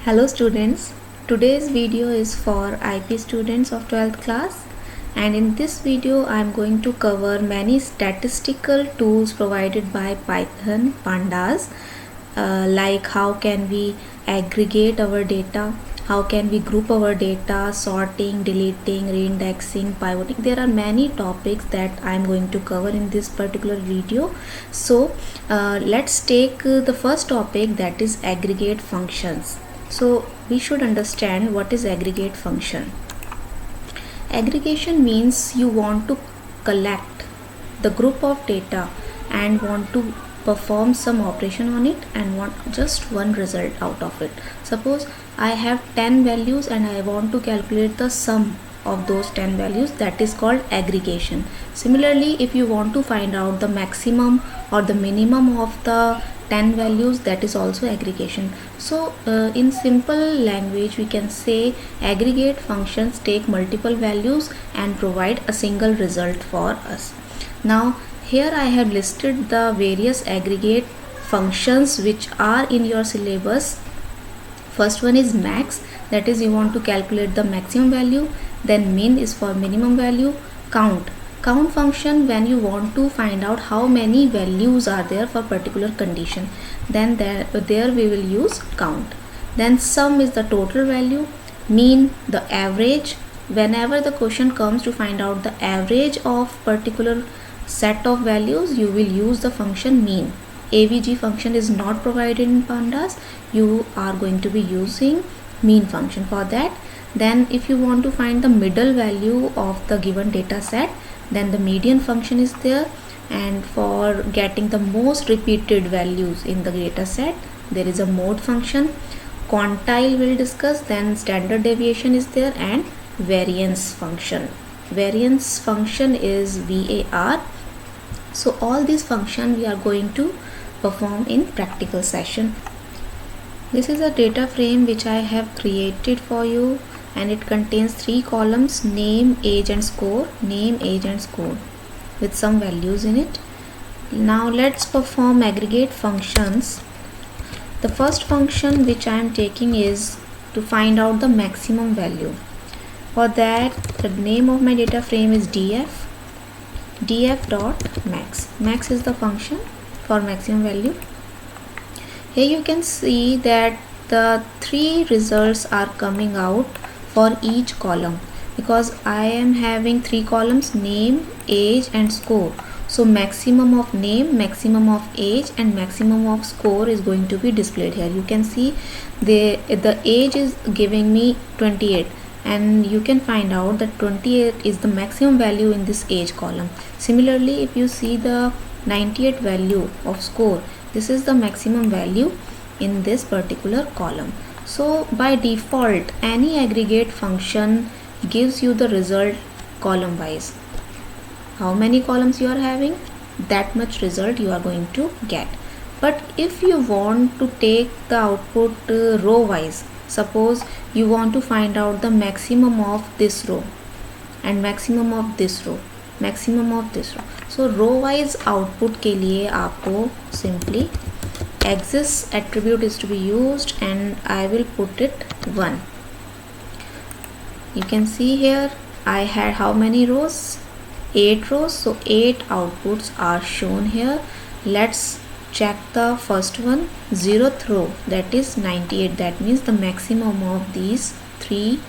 Hello students, today's video is for IP students of 12th class, and in this video I am going to cover many statistical tools provided by Python pandas, like how can we aggregate our data, how can we group our data, sorting, deleting, reindexing, pivoting. There are many topics that I am going to cover in this particular video. So let's take the first topic, that is aggregate functions. So we should understand what is aggregate function. Aggregation means you want to collect the group of data and want to perform some operation on it and want just one result out of it. Suppose I have 10 values and I want to calculate the sum of those 10 values, that is called aggregation. Similarly, if you want to find out the maximum or the minimum of the 10 values, that is also aggregation. So in simple language we can say aggregate functions take multiple values and provide a single result for us. Now here I have listed the various aggregate functions which are in your syllabus. First one is max, that is you want to calculate the maximum value. Then min is for minimum value. Count function when you want to find out how many values are there for particular condition, then there we will use count. Then sum is the total value. Mean, the average. Whenever the question comes to find out the average of particular set of values, you will use the function mean. AVG function is not provided in pandas, you are going to be using mean function for that. Then if you want to find the middle value of the given data set, then the median function is there, and for getting the most repeated values in the data set, there is a mode function. Quantile we'll discuss. Then standard deviation is there, and variance function. Variance function is VAR. So all these functions we are going to perform in practical session. This is a data frame which I have created for you, and it contains 3 columns: name, age and score, name, age and score, with some values in it. Now let's perform aggregate functions. The first function which I am taking is to find out the maximum value. For that, the name of my data frame is df dot max. Max is the function for maximum value. Here you can see that the 3 results are coming out for each column, because I am having 3 columns: name, age and score. So maximum of name, maximum of age and maximum of score is going to be displayed here. You can see the age is giving me 28, and you can find out that 28 is the maximum value in this age column. Similarly, if you see the 98 value of score, this is the maximum value in this particular column. So by default, any aggregate function gives you the result column wise. How many columns you are having, that much result you are going to get. But if you want to take the output row wise, suppose you want to find out the maximum of this row and maximum of this row, maximum of this row. So row wise output के लिए आपको simply axis attribute is to be used, and I will put it 1. You can see here I had how many rows? 8 rows. So 8 outputs are shown here. Let's check the first one, 0th row, that is 98. That means the maximum of these 3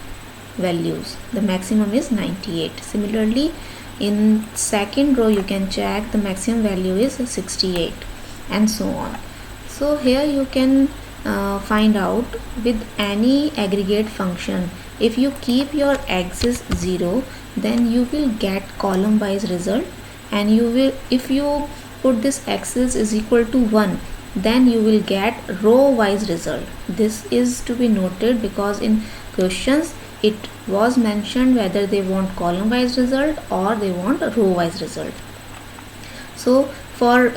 values, the maximum is 98. Similarly, in second row you can check the maximum value is 68, and so on. So here you can find out with any aggregate function, if you keep your axis 0, then you will get column wise result, and you will, if you put this axis is equal to 1, then you will get row wise result. This is to be noted because in questions it was mentioned whether they want column wise result or they want row wise result. So for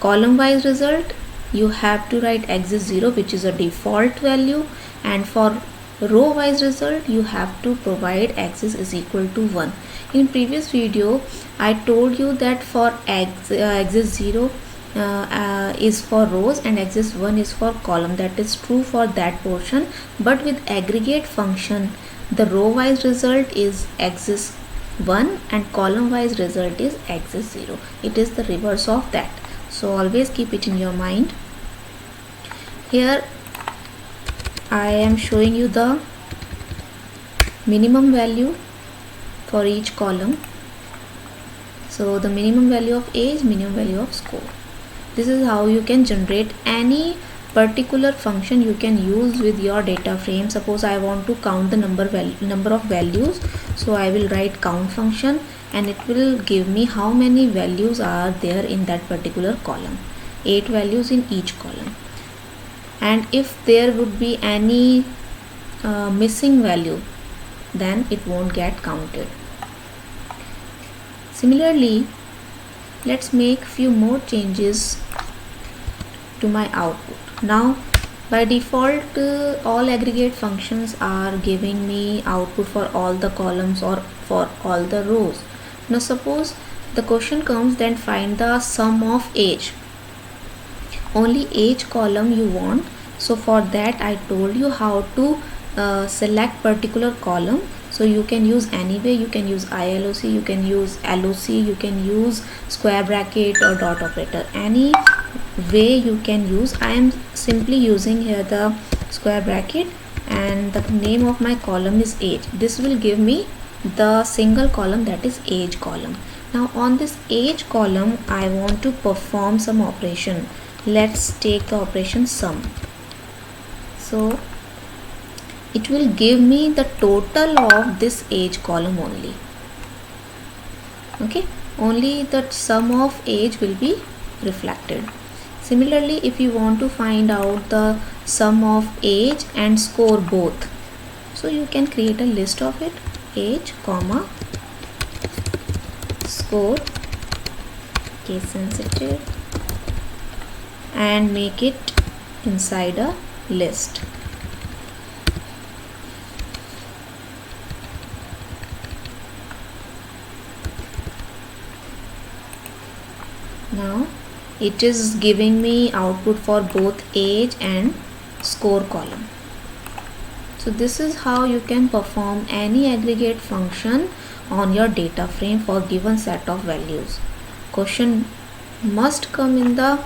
column wise result, you have to write axis 0, which is a default value, and for row wise result you have to provide axis is equal to 1. In previous video I told you that for axis 0 is for rows and exists 1 is for column. That is true for that portion, but with aggregate function the row wise result is exists 1 and column wise result is exists 0. It is the reverse of that, so always keep it in your mind. Here I am showing you the minimum value for each column. So the minimum value of age, minimum value of score. This is how you can generate any particular function you can use with your data frame. Suppose I want to count the number of values, so I will write count function and it will give me how many values are there in that particular column. 8 values in each column, and if there would be any missing value, then it won't get counted. Similarly, let's make few more changes to my output. Now by default all aggregate functions are giving me output for all the columns or for all the rows. Now suppose the question comes, then find the sum of age. Only age column you want, so for that I told you how to select particular column. So you can use any way, you can use ILOC, you can use LOC, you can use square bracket or dot operator, any way you can use. I am simply using here the square bracket and the name of my column is age. This will give me the single column, that is age column. Now on this age column I want to perform some operation. Let's take the operation sum. So it will give me the total of this age column only. Okay, only the sum of age will be reflected. Similarly, if you want to find out the sum of age and score both, so you can create a list of it, age comma score, case sensitive, and make it inside a list. Now it is giving me output for both age and score column. So this is how you can perform any aggregate function on your data frame for given set of values. Question must come in the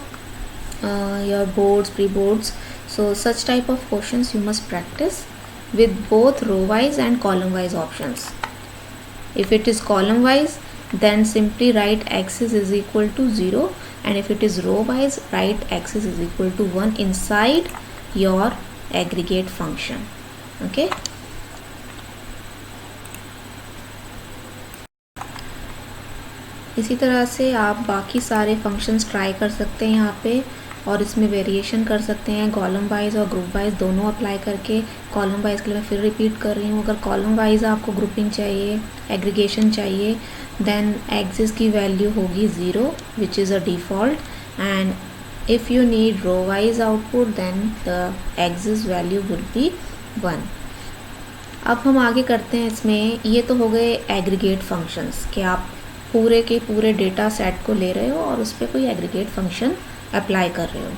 your boards, pre-boards, so such type of questions you must practice with both row wise and column wise options. If it is column wise, then simply write axis is equal to 0, and if it is row wise, write axis is equal to 1 inside your aggregate function. Okay, इसी तरह से आप बाकी सारे functions try कर सकते हैं यहाँ पे, और इसमें वेरिएशन कर सकते हैं कॉलम वाइज और ग्रुप वाइज दोनों अप्लाई करके. कॉलम वाइज के लिए मैं फिर रिपीट कर रही हूँ, अगर कॉलम वाइज आपको ग्रुपिंग चाहिए, एग्रीगेशन चाहिए, देन एक्सिस की वैल्यू होगी 0 which is a default, and if you need row wise output then the axis value will be 1. अब हम आगे करते हैं इसमें. ये तो हो गए एग्रीगेट फंक्शंस कि आप पूरे के पूरे डेटा सेट को ले रहे हो और उस पर कोई एग्रीगेट फंक्शन अप्लाई कर रहे हो.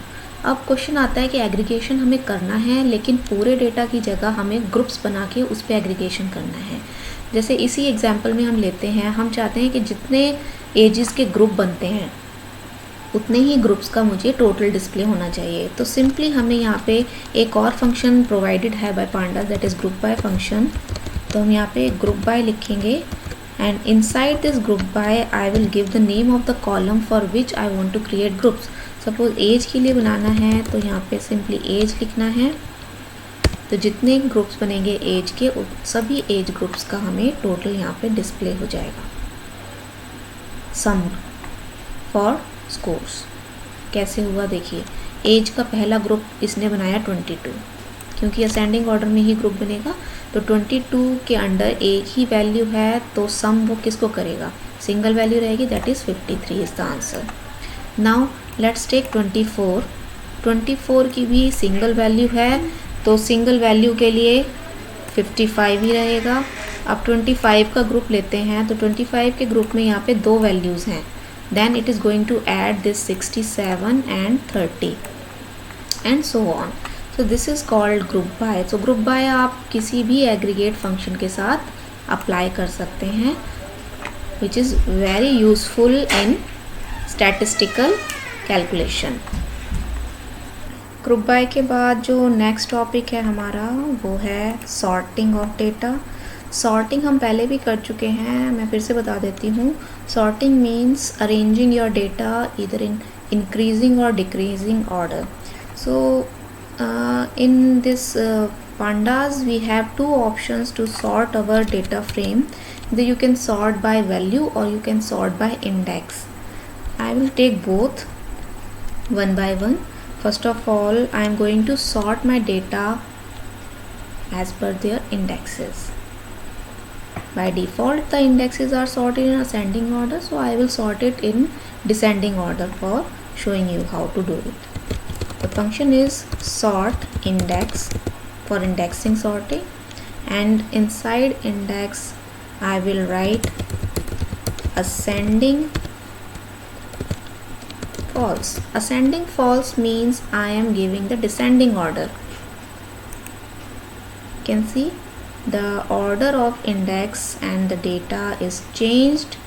अब क्वेश्चन आता है कि एग्रीगेशन हमें करना है, लेकिन पूरे डेटा की जगह हमें ग्रुप्स बना के उस पर एग्रीगेशन करना है. जैसे इसी एग्जांपल में हम लेते हैं, हम चाहते हैं कि जितने एजेस के ग्रुप बनते हैं उतने ही ग्रुप्स का मुझे टोटल डिस्प्ले होना चाहिए. तो सिंपली हमें यहाँ पे एक और फंक्शन प्रोवाइडेड है by pandas, that is group by function. तो हम यहाँ पे ग्रुप बाय लिखेंगे, and inside this group by I will give the name of the column for which I want to create groups. Suppose age के लिए बनाना है तो यहाँ पे simply age लिखना है. तो जितने ग्रुप्स बनेंगे एज के, सभी एज ग्रुप्स का हमें टोटल यहाँ पे डिस्प्ले हो जाएगा. सम फॉर स्कोर्स कैसे हुआ देखिए. एज का पहला ग्रुप इसने बनाया 22, क्योंकि असेंडिंग ऑर्डर में ही ग्रुप बनेगा. तो 22 के अंडर एक ही वैल्यू है, तो सम वो किसको करेगा, सिंगल वैल्यू रहेगी, that is 53 is the answer. Now let's take 24. 24 की भी सिंगल वैल्यू है, तो सिंगल वैल्यू के लिए 55 ही रहेगा. अब 25 का ग्रुप लेते हैं, तो 25 के ग्रुप में यहाँ पे दो वैल्यूज़ हैं, then it is going to add this 67 and 30 and so on. So this is called group by. So group by आप किसी भी aggregate function के साथ apply कर सकते हैं, which is very useful in statistical calculation. Group by के बाद जो नेक्स्ट टॉपिक है हमारा वो है सॉर्टिंग ऑफ डेटा. सॉर्टिंग हम पहले भी कर चुके हैं, मैं फिर से बता देती हूँ. Sorting means arranging your data इधर इन इंक्रीजिंग और decreasing order. So in this pandas we have two options to sort our data frame. Either you can sort by value or you can sort by index. I will take both one by one. First of all, I am going to sort my data as per their indexes. By default the indexes are sorted in ascending order, so I will sort it in descending order for showing you how to do it. The function is sort index for indexing sorting, and inside index I will write ascending false. Ascending false means I am giving the descending order. You can see the order of index and the data is changed,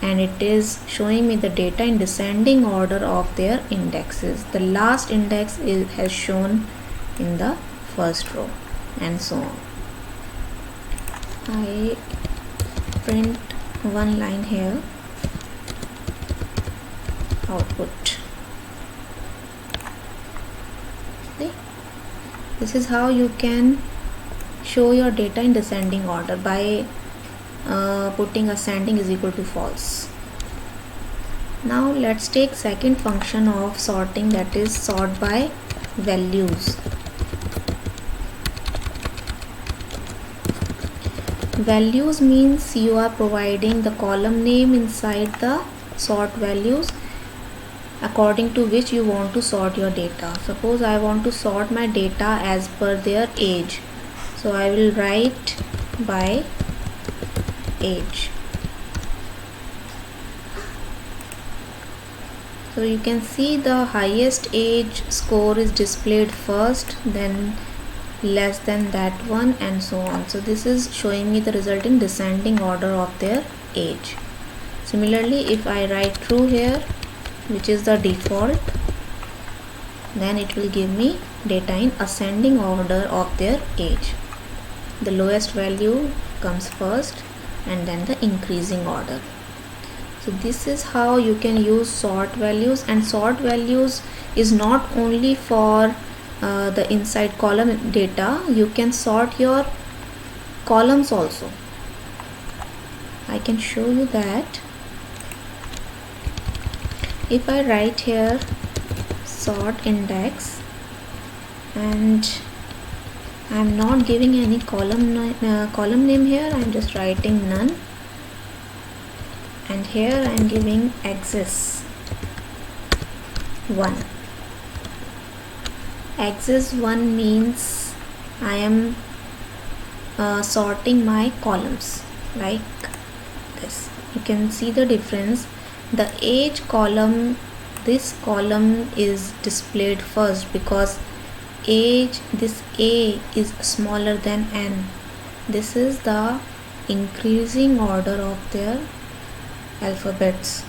and it is showing me the data in descending order of their indexes. The last index has shown in the first row and so on. I print one line here, output. See? This is how you can show your data in descending order by putting ascending is equal to false. Now let's take second function of sorting, that is sort by values. Values means you are providing the column name inside the sort values according to which you want to sort your data. Suppose I want to sort my data as per their age, so I will write by age. So you can see the highest age score is displayed first, then less than that one, and so on. So this is showing me the result in descending order of their age. Similarly, if I write true here, which is the default, then it will give me data in ascending order of their age. The lowest value comes first and then the increasing order. So this is how you can use sort values, and sort values is not only for the inside column data. You can sort your columns also. I can show you that. If I write here sort index, and I am not giving any column name here, I am just writing none, and here I am giving axis 1. Axis 1 means I am sorting my columns like this. You can see the difference. The age column, this column is displayed first because age, this A is smaller than N. This is the increasing order of their alphabets,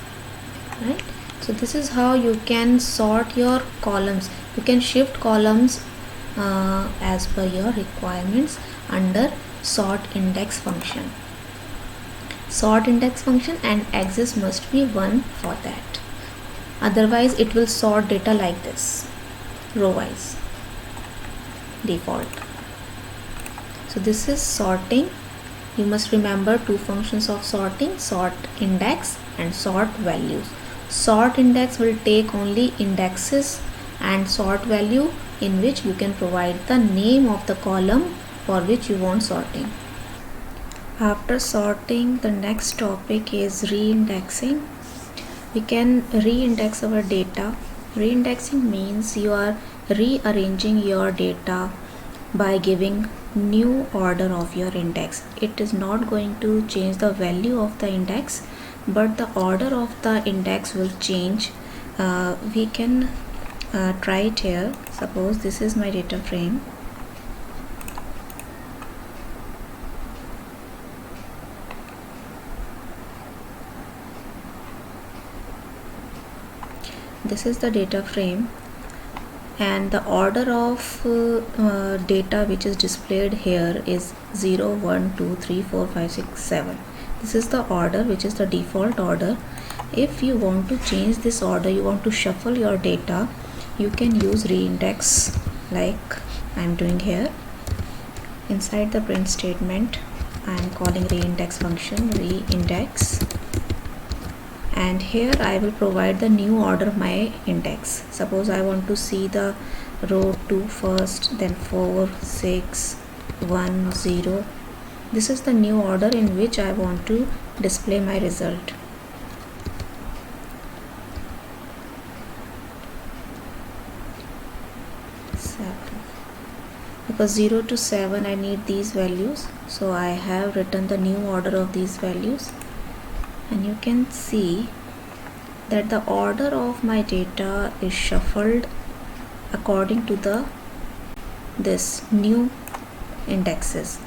right? So this is how you can sort your columns. You can shift columns as per your requirements under sort index function. Sort index function, and axis must be 1 for that. Otherwise it will sort data like this, row wise, default. So this is sorting. You must remember two functions of sorting: sort index and sort values. Sort index will take only indexes, and sort value in which you can provide the name of the column for which you want sorting. After sorting, the next topic is re-indexing. We can re-index our data. Re-indexing means you are rearranging your data by giving new order of your index. It is not going to change the value of the index, but the order of the index will change. We can try it here. Suppose this is my data frame. This is the data frame, and the order of data which is displayed here is 0 1 2 3 4 5 6 7. This is the order which is the default order. If you want to change this order, you want to shuffle your data, you can use reindex like I am doing here. Inside the print statement, I am calling reindex function reindex, and here I will provide the new order of my index. Suppose I want to see the row 2 first, then 4 6 1 0. This is the new order in which I want to display my result. Because 0 to 7 I need these values, so I have written the new order of these values, and you can see that the order of my data is shuffled according to this new indexes.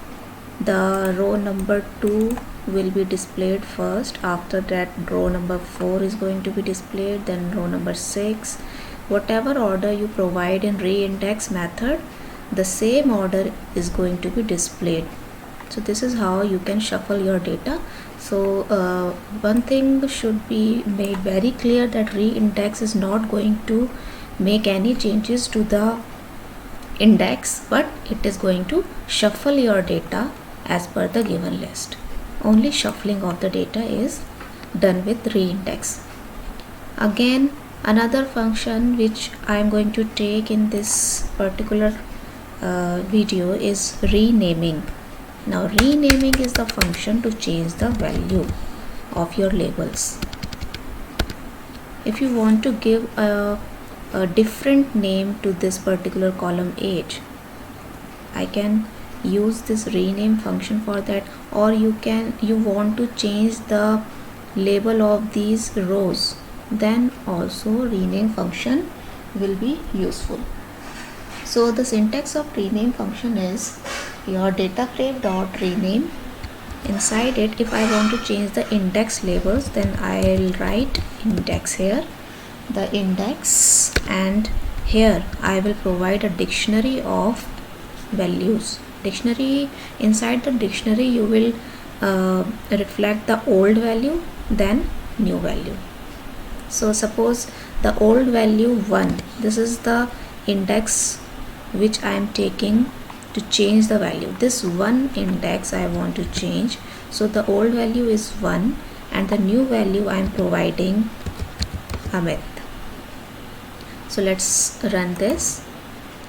The row number 2 will be displayed first, after that row number 4 is going to be displayed, then row number 6. Whatever order you provide in reindex method, the same order is going to be displayed. So this is how you can shuffle your data. So one thing should be made very clear, that reindex is not going to make any changes to the index, but it is going to shuffle your data as per the given list. Only shuffling of the data is done with reindex. Again, another function which I am going to take in this particular video is renaming. Now renaming is the function to change the value of your labels. If you want to give a different name to this particular column age, I can use this rename function for that, or you want to change the label of these rows, then also rename function will be useful. So the syntax of rename function is your data frame dot rename. Inside it, if I want to change the index labels, then I'll write index here, the index, and here I will provide a dictionary of values. Dictionary, inside the dictionary you will reflect the old value, then new value. So suppose the old value 1, this is the index which I am taking to change the value. This one index I want to change, so the old value is 1 and the new value I am providing Amit. So let's run this.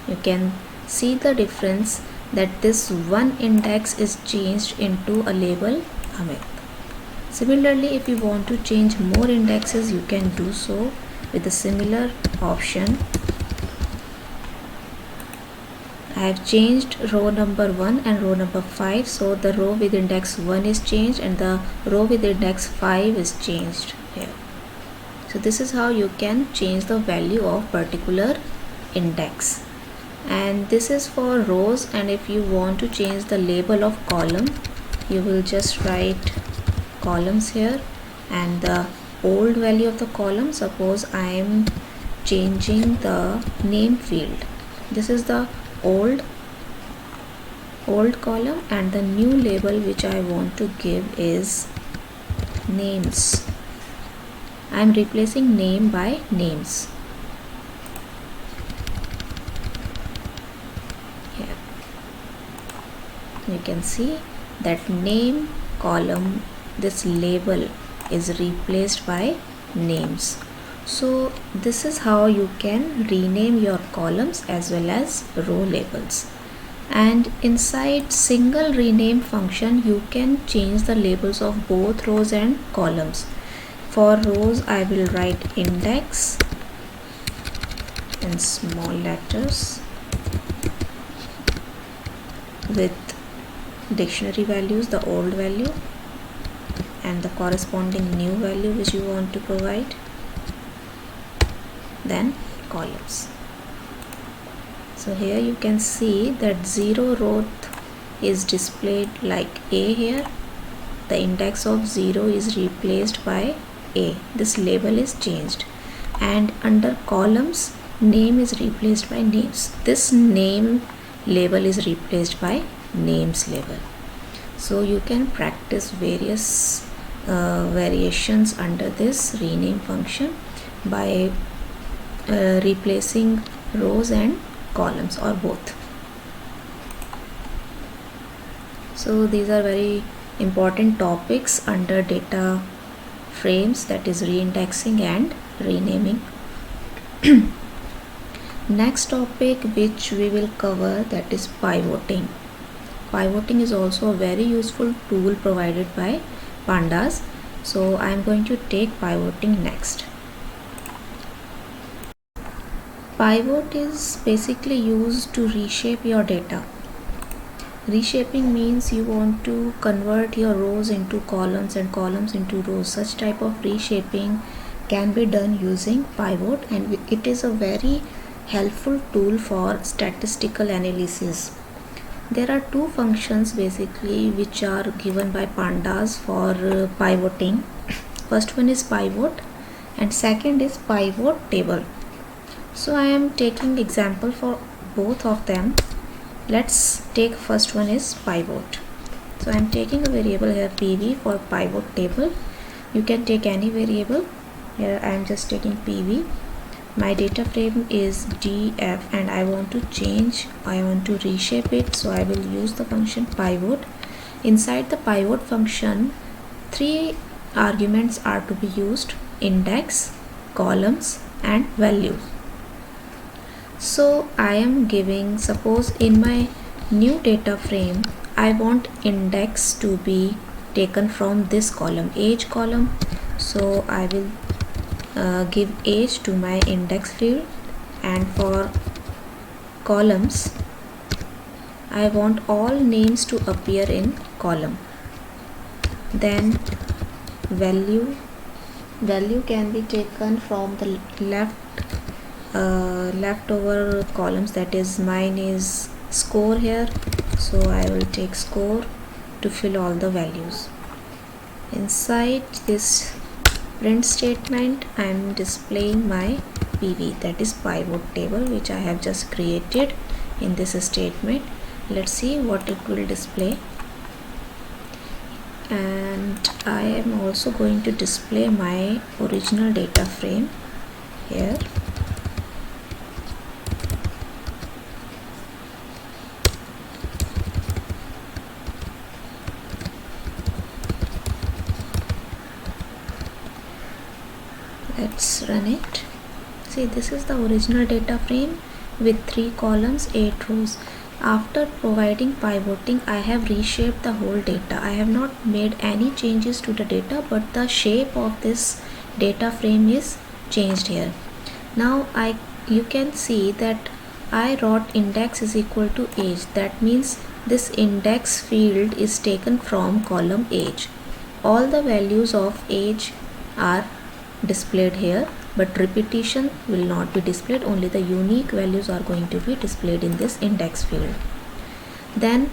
You can see the difference, that this one index is changed into a label Amit. Similarly, if you want to change more indexes, you can do so with a similar option. I have changed row number 1 and row number 5, so the row with index 1 is changed and the row with index 5 is changed here. So this is how you can change the value of particular index, and this is for rows. And if you want to change the label of column, you will just write columns here, and the old value of the column, suppose I am changing the name field, this is the old column, and the new label which I want to give is names. I am replacing name by names. Here you can see that name column, this label is replaced by names. So this is how you can rename your columns as well as row labels. And inside single rename function, you can change the labels of both rows and columns. For rows, I will write index in small letters with dictionary values, the old value, and the corresponding new value which you want to provide. Then columns. So here you can see that 0 row is displayed like A here. The index of 0 is replaced by A. This label is changed. And under columns, name is replaced by names. This name label is replaced by names label. So you can practice various variations under this rename function by replacing rows and columns or both. So these are very important topics under data frames, that is reindexing and renaming. Next topic which we will cover, that is pivoting. Pivoting is also a very useful tool provided by Pandas. So I am going to take pivoting next. Pivot is basically used to reshape your data. Reshaping means you want to convert your rows into columns and columns into rows. Such type of reshaping can be done using pivot, and it is a very helpful tool for statistical analysis. There are two functions basically which are given by Pandas for pivoting. First one is pivot and second is pivot table. So I am taking example for both of them. Let's take first one is pivot. So I am taking a variable here PV for pivot table. You can take any variable. Here I am just taking PV. My data frame is DF and I want to reshape it, so I will use the function pivot. Inside the pivot function, 3 arguments are to be used: index, columns and values. So I am giving, suppose in my new data frame I want index to be taken from this column, age column. So I will give age to my index field, and for columns I want all names to appear in column. Then value can be taken from the leftover columns, that is mine is score here, so I will take score to fill all the values. Inside this print statement I am displaying my PV, that is pivot table, which I have just created in this statement. Let's see what it will display. And I am also going to display my original data frame here. Let's run it. See, this is the original data frame with 3 columns, 8 rows. After providing pivoting, I have reshaped the whole data. I have not made any changes to the data, but the shape of this data frame is changed here. Now you can see that I wrote index is equal to age. That means this index field is taken from column age. All the values of age are displayed here, but repetition will not be displayed. Only the unique values are going to be displayed in this index field. Then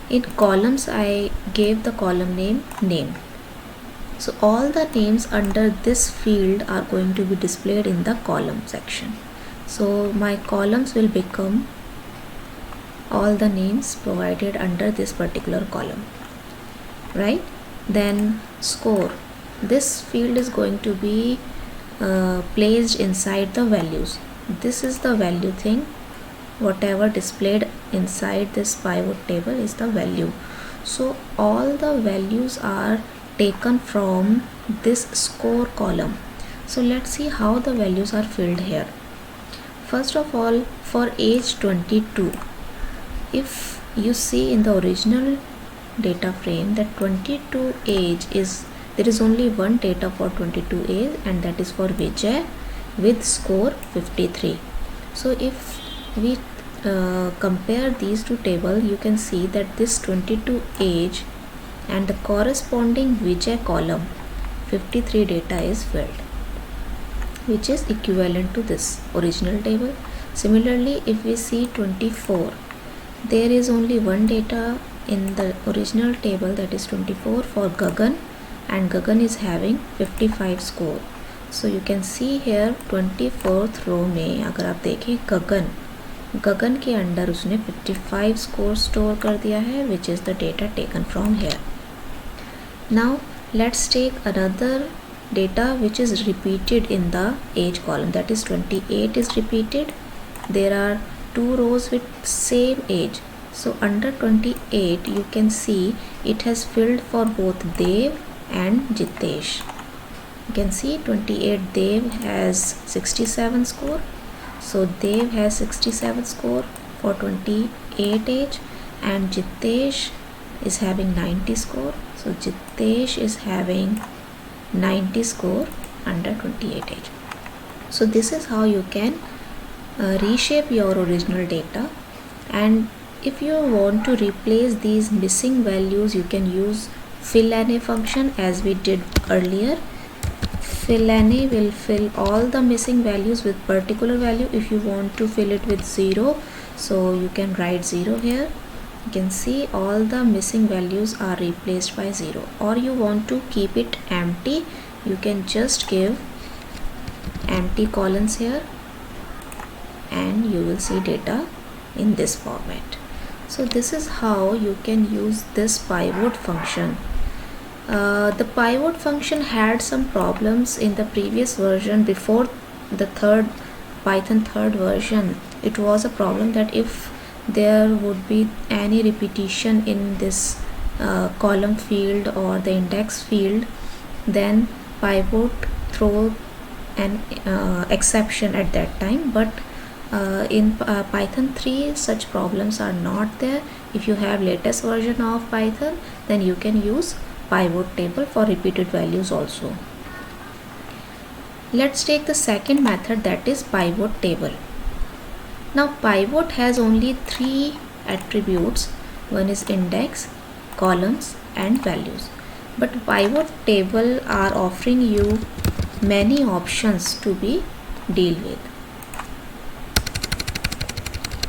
in columns I gave the column name. So all the names under this field are going to be displayed in the column section. So my columns will become all the names provided under this particular column, right? Then score, this field is going to be placed inside the values. This is the value thing. Whatever displayed inside this pivot table is the value. So all the values are taken from this score column. So let's see how the values are filled here. First of all, for age 22, if you see in the original data frame that 22 age is, there is only one data for 22 age, and that is for Vijay with score 53. So if we compare these two tables, you can see that this 22 age and the corresponding Vijay column 53 data is filled, which is equivalent to this original table. Similarly, if we see 24, there is only one data in the original table, that is 24 for Gagan, and Gagan is having 55 score. So you can see here 24th रो में अगर आप देखें गगन के under उसने 55 score store कर दिया है, which is the data taken from here. Now let's take another data which is repeated in the age column, that is 28 is repeated. There are two rows with same age. So under 28 you can see it has filled for both Dev and Jitesh. You can see 28 Dev has 67 score. So Dev has 67 score for 28 age, and Jitesh is having 90 score. So Jitesh is having 90 score under 28 age. So this is how you can reshape your original data. And if you want to replace these missing values, you can use fill_any function as we did earlier. Fill_any will fill all the missing values with particular value. If you want to fill it with 0, so you can write 0 here. You can see all the missing values are replaced by 0. Or you want to keep it empty, you can just give empty columns here and you will see data in this format. So this is how you can use this pivot function. The pivot function had some problems in the previous version. Before the Python 3rd version, it was a problem that if there would be any repetition in this column field or the index field, then pivot throw an exception at that time. But in Python 3 such problems are not there. If you have latest version of Python, then you can use pivot table for repeated values also. Let's take the second method, that is pivot table. Now pivot has only 3 attributes. One is index, columns and values. But pivot table are offering you many options to be deal with.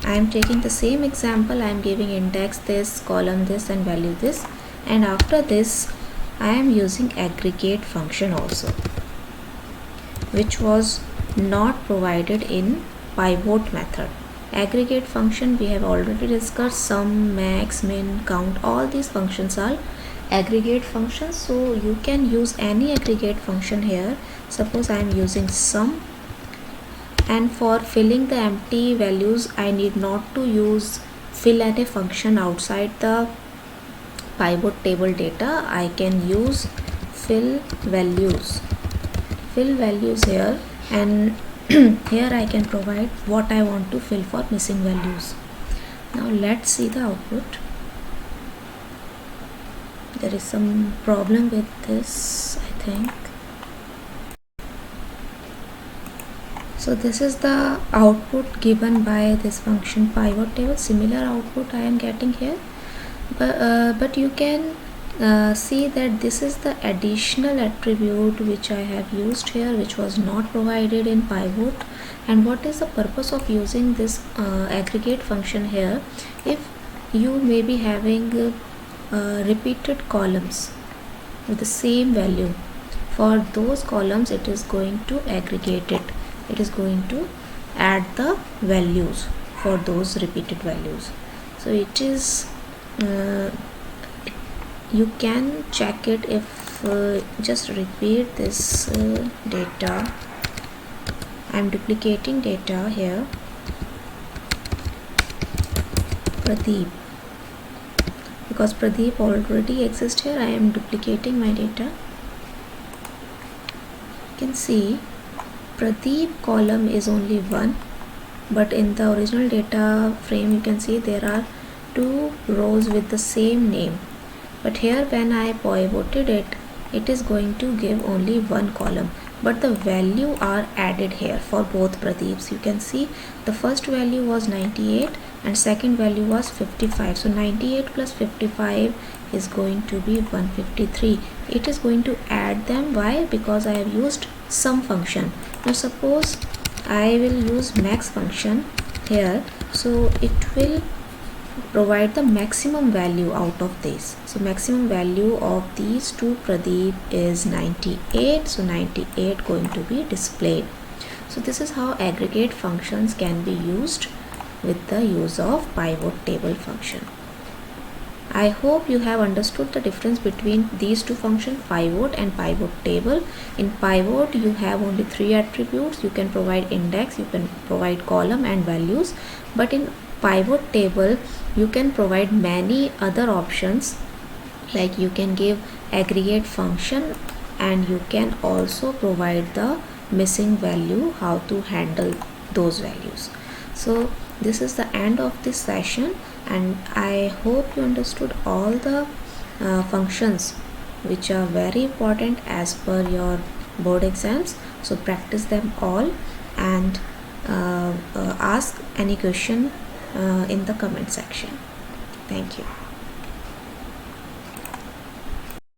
I am taking the same example. I am giving index this, column this and value this, and after this I am using aggregate function also, which was not provided in pivot method. Aggregate function we have already discussed. Sum, max, min, count, all these functions are aggregate functions. So you can use any aggregate function here. Suppose I am using sum, and for filling the empty values I need not to use fill_any function outside the pivot table data. I can use fill values here, and here I can provide what I want to fill for missing values. Now let's see the output. There is some problem with this, I think. So this is the output given by this function pivot table. Similar output I am getting here, but you can see that this is the additional attribute which I have used here, which was not provided in pivot. And what is the purpose of using this aggregate function here? If you may be having repeated columns with the same value, for those columns it is going to aggregate it. It is going to add the values for those repeated values. So it is you can check it if just repeat this data. I am duplicating data here. Pradeep, because Pradeep already exists here, I am duplicating my data. You can see Pradeep column is only 1, but in the original data frame you can see there are 2 rows with the same name. But here when I pivoted it, it is going to give only 1 column. but the value are added here for both Pradeeps. You can see the first value was 98 and second value was 55. So 98 plus 55 is going to be 153. It is going to add them. Why? Because I have used sum function. Now suppose I will use max function here, so it will provide the maximum value out of this. So maximum value of these two Pradeep is 98. So 98 going to be displayed. So this is how aggregate functions can be used with the use of pivot table function. I hope you have understood the difference between these two functions, pivot and pivot table. In pivot you have only 3 attributes. You can provide index, you can provide column and values, but in pivot table you can provide many other options, like you can give aggregate function and you can also provide the missing value, how to handle those values. So this is the end of this session, and I hope you understood all the functions which are very important as per your board exams. So practice them all and ask any question in the comment section. Thank you.